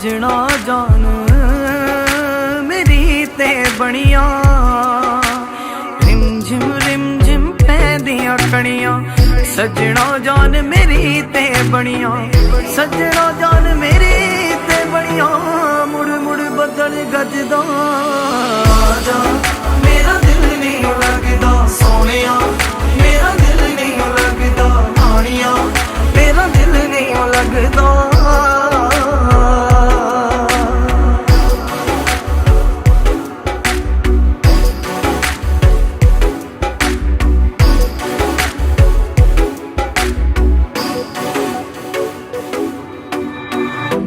सजना जान मेरी ते बनिया रिम झिम पैंदियां कणियां सजना जान मेरी ते बनिया सजना जान मेरी ते बनिया मुड़ मुड़ बदल गजदा जा मेरा दिल नहीं लगदा सोनिया मेरा दिल नहीं लगदा आनिया मेरा दिल नहीं लगदा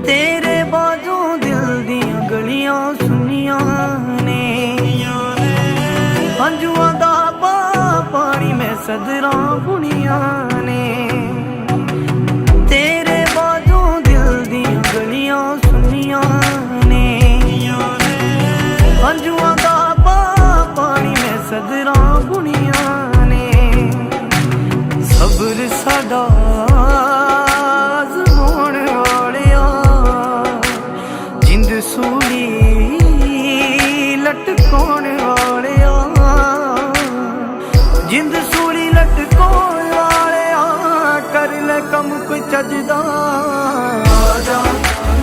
तेरे बाजों दिल दियां गलियां सुनिया ने हंजुआं दा पानी में सदरा बुनिया ने तेरे बाजों दिल दियां गलियां सुनिया ने हंजुआं दा पानी में सदरा बुनिया ने सब्र साडा सूली लटकाने वाले जिंद सूली लटकाने वाले कर ले कम कोई चजदा जा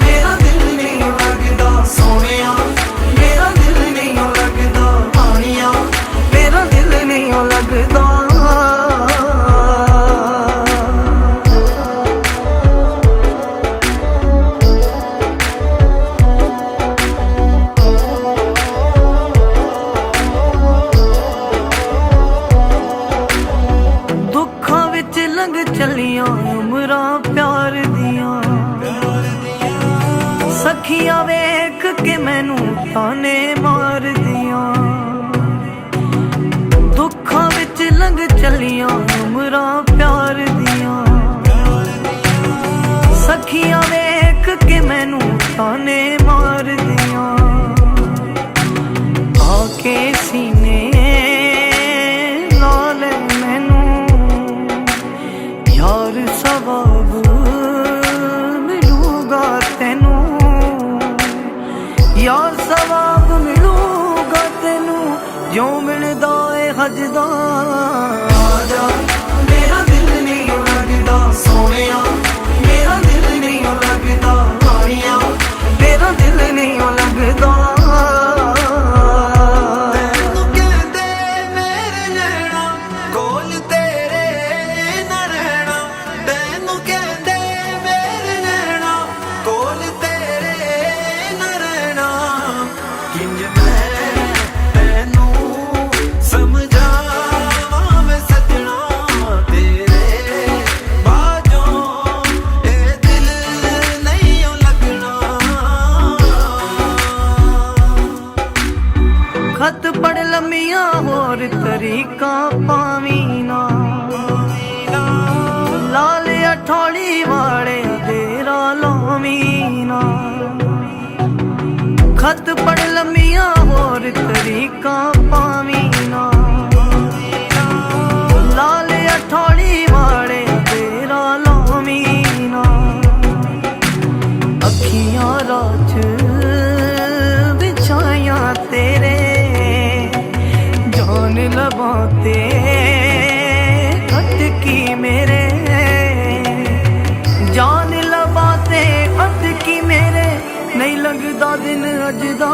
मेरा दिल नहीं लगदा सोनिया मेरा दिल नहीं लगदा आनिया मेरा दिल नहीं लगदा लंघ चलियां उमरां प्यार दियां सखियां वेख के मैनू ताने मार दियां दुखां विच लंघ चलियां उमरां प्यार दियां सखियां वेख के मैनू ताने मार दियां आके सीने लाले मैनू यार सवाब मिलूगा तेनू यार सवाब मिलूगा तेनू जो मिलदा है हजदा जा मेरा दिल नहीं लगदा सोनिया मेरा दिल नहीं लगदा आनिया मेरा दिल नहीं लगदा खत पढ़ लम्मियां होर तरीका पावी ना लाल अठौली वाले तेरा लावी ना खत पढ़ लम्मियां होर तरीका पावी ना लाल अठौली वाले तेरा लावी ना अखियां राज बिछाया तेरे जान लबाते अटकी मेरे जान लबाते अटकी मेरे नहीं लगदा दिन अजदा